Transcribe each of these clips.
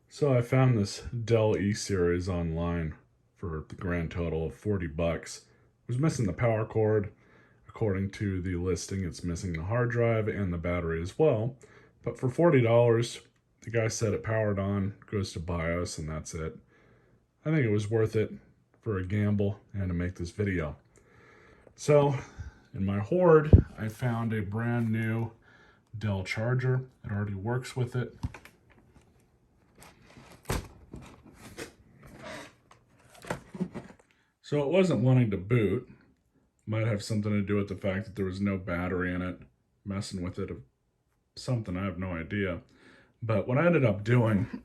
So I found this Dell E series online for the grand total of 40 bucks. It was missing the power cord. According to the listing, it's missing the hard drive and the battery as well. But for $40, the guy said it powered on, goes to BIOS, and that's it. I think it was worth it for a gamble and to make this video. So in my hoard, I found a brand new Dell charger. It already works with it. So it wasn't wanting to boot. Might have something to do with the fact that there was no battery in it. Messing with it, something, I have no idea. But what I ended up doing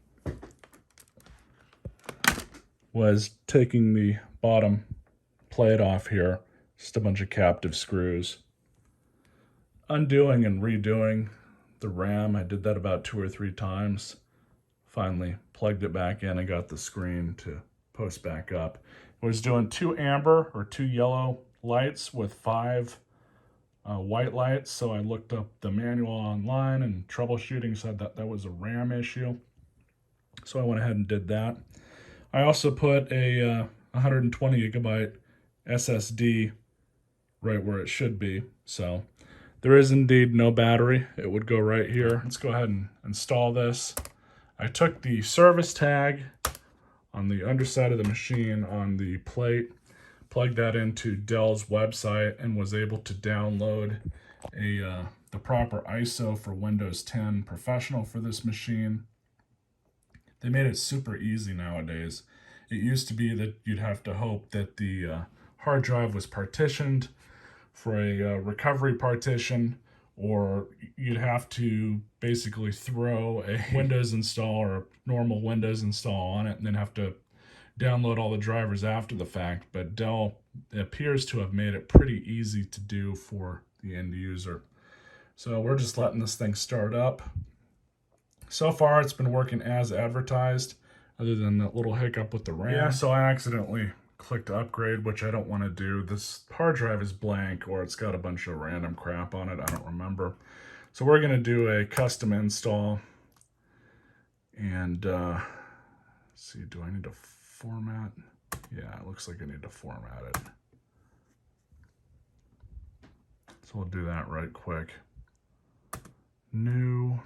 was taking the bottom plate off here, just a bunch of captive screws, undoing and redoing the RAM. I did that about 2 or 3 times. Finally plugged it back in and got the screen to post back up. It was doing 2 amber or 2 yellow lights with 5 white lights. So I looked up the manual online and troubleshooting said that that was a RAM issue. So I went ahead and did that. I also put a 120 gigabyte SSD right where it should be. So there is indeed no battery. It would go right here. Let's go ahead and install this. I took the service tag on the underside of the machine on the plate, plugged that into Dell's website, and was able to download the proper ISO for Windows 10 Professional for this machine. They made it super easy nowadays. It used to be that you'd have to hope that the hard drive was partitioned for a recovery partition, or you'd have to basically throw a Windows install or a normal Windows install on it and then have to download all the drivers after the fact. But Dell appears to have made it pretty easy to do for the end user. So we're just letting this thing start up. So far it's been working as advertised, other than that little hiccup with the RAM. Yeah, so I accidentally clicked upgrade, which I don't want to do. This hard drive is blank, or it's got a bunch of random crap on it. I don't remember. So we're going to do a custom install. And let's see, do I need to format? Yeah, it looks like I need to format it. So we'll do that right quick. New.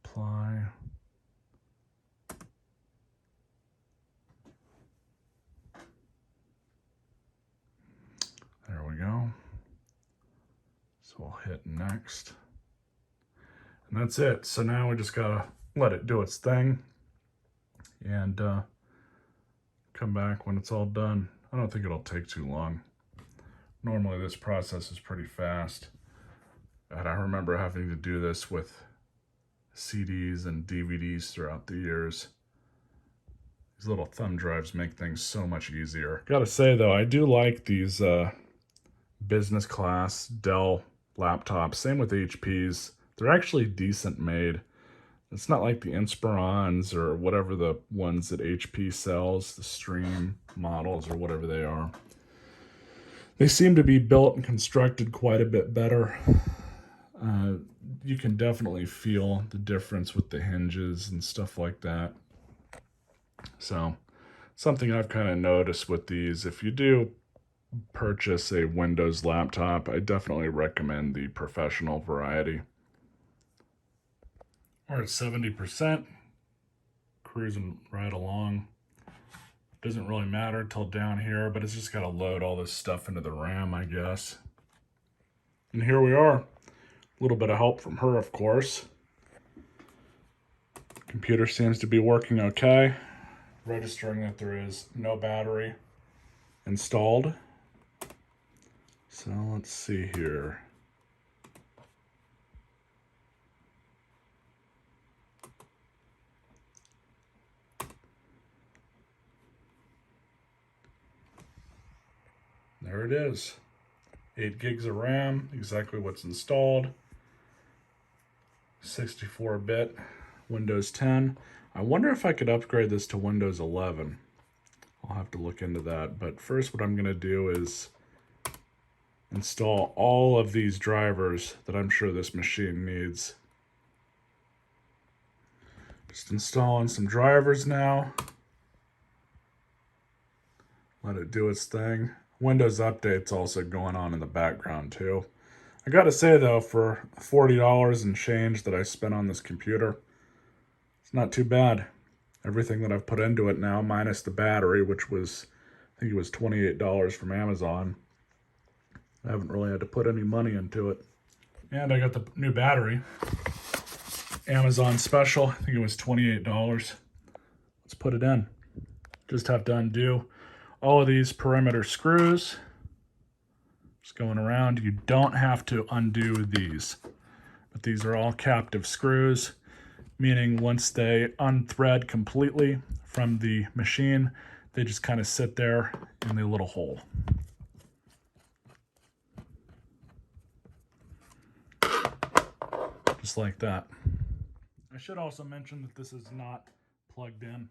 Apply. There we go. So we'll hit next. And that's it. So now we just gotta let it do its thing and come back when it's all done. I don't think it'll take too long. Normally this process is pretty fast. And I remember having to do this with CDs and DVDs throughout the years. These little thumb drives make things so much easier. Gotta say though, I do like these business class Dell laptops. Same with HP's. They're actually decent made. It's not like the Inspirons or whatever the ones that HP sells, the Stream models or whatever they are. They seem to be built and constructed quite a bit better. You can definitely feel the difference with the hinges and stuff like that. So, something I've kind of noticed with these, if you do purchase a Windows laptop, I definitely recommend the professional variety. We're at 70%, cruising right along. Doesn't really matter till down here, but it's just got to load all this stuff into the RAM, I guess. And here we are. A little bit of help from her, of course. Computer seems to be working okay. Registering that there is no battery installed. So let's see here. There it is. 8 gigs of RAM, exactly what's installed. 64-bit Windows 10. I wonder if I could upgrade this to Windows 11. I'll have to look into that. But first what I'm going to do is install all of these drivers that I'm sure this machine needs. Just installing some drivers now. Let it do its thing. Windows Update's also going on in the background too. I gotta say though, for $40 and change that I spent on this computer, it's not too bad. Everything that I've put into it now, minus the battery, which was, I think it was $28 from Amazon. I haven't really had to put any money into it. And I got the new battery. Amazon special, I think it was $28. Let's put it in. Just have to undo all of these perimeter screws. Just going around. You don't have to undo these, but these are all captive screws, meaning once they unthread completely from the machine, they just kind of sit there in the little hole. Just like that. I should also mention that this is not plugged in,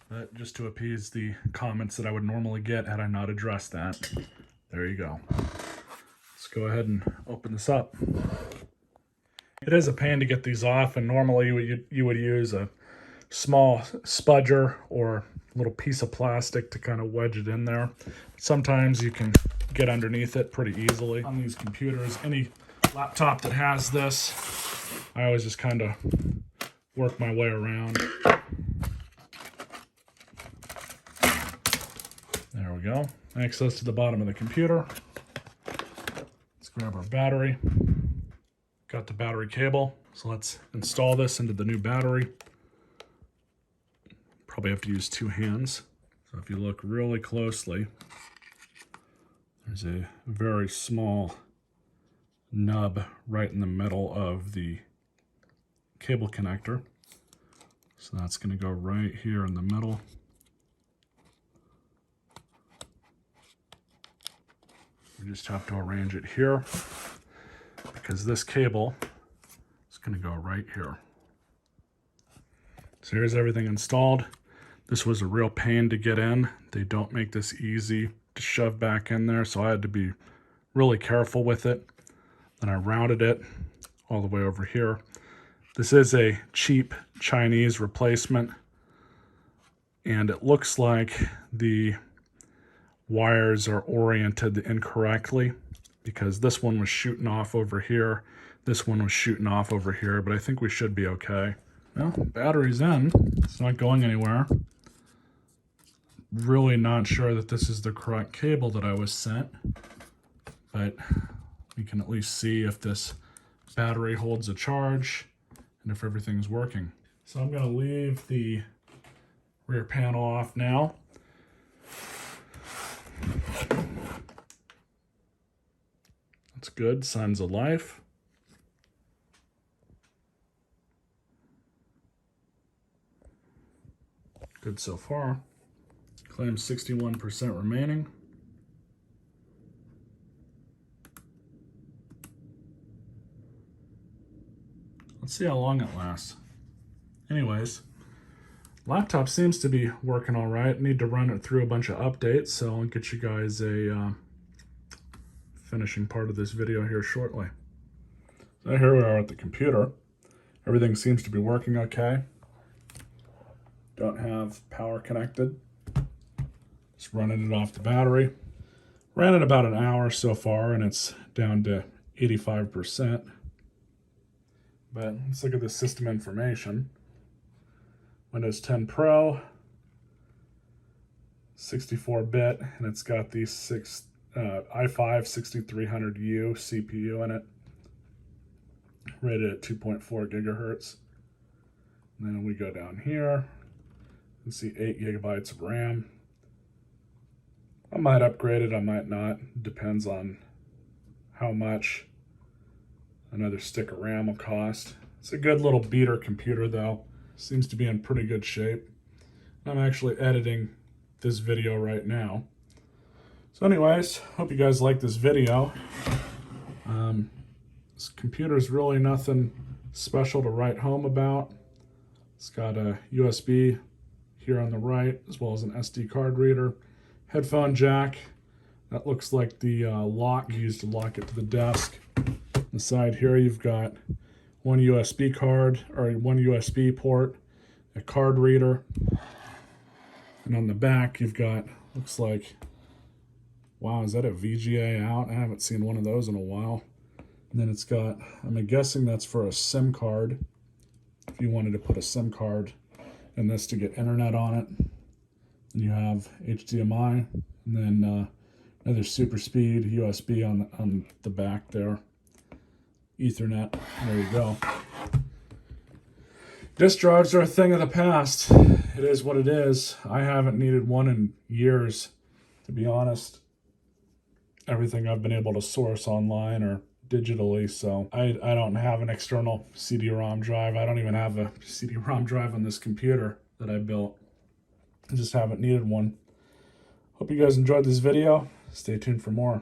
but just to appease the comments that I would normally get had I not addressed that. There you go. Let's go ahead and open this up. It is a pain to get these off, and normally you would use a small spudger or a little piece of plastic to kind of wedge it in there. Sometimes you can get underneath it pretty easily. On these computers, any laptop that has this, I always just kind of work my way around. There we go. Access to the bottom of the computer. Let's grab our battery. Got the battery cable. So let's install this into the new battery. Probably have to use two hands. So if you look really closely, there's a very small nub right in the middle of the cable connector. So that's going to go right here in the middle. We just have to arrange it here because this cable is going to go right here. So here's everything installed. This was a real pain to get in. They don't make this easy to shove back in there, so I had to be really careful with it. Then I routed it all the way over here. This is a cheap Chinese replacement, and it looks like the wires are oriented incorrectly because this one was shooting off over here, this one was shooting off over here, but I think we should be okay. Well, battery's in. It's not going anywhere. Really not sure that this is the correct cable that I was sent, but we can at least see if this battery holds a charge and if everything's working. So I'm going to leave the rear panel off now. That's good, signs of life. Good so far. Claims 61% remaining. Let's see how long it lasts. Anyways, laptop seems to be working all right. Need to run it through a bunch of updates, so I'll get you guys a finishing part of this video here shortly. So here we are at the computer. Everything seems to be working okay. Don't have power connected. Just running it off the battery. Ran it about an hour so far, and it's down to 85%. But let's look at the system information. Windows 10 Pro, 64-bit, and it's got the i5-6300U CPU in it, rated at 2.4 gigahertz. And then we go down here and see 8 gigabytes of RAM. I might upgrade it, I might not. Depends on how much another stick of RAM will cost. It's a good little beater computer though. Seems to be in pretty good shape. I'm actually editing this video right now. So anyways, hope you guys like this video. This computer is really nothing special to write home about. It's got a USB here on the right, as well as an SD card reader, headphone jack. That looks like the lock used to lock it to the desk. On the side here, you've got one USB card, or one USB port, a card reader. And on the back, you've got, looks like, wow, is that a VGA out? I haven't seen one of those in a while. And then it's got, I'm guessing that's for a SIM card. If you wanted to put a SIM card in this to get internet on it. And you have HDMI, and then another super speed USB on the back there. Ethernet, there you go. Disk drives are a thing of the past. It is what it is. I haven't needed one in years, to be honest. Everything I've been able to source online or digitally, so I don't have an external CD-ROM drive. I don't even have a CD-ROM drive on this computer that I built. I just haven't needed one. Hope you guys enjoyed this video. Stay tuned for more.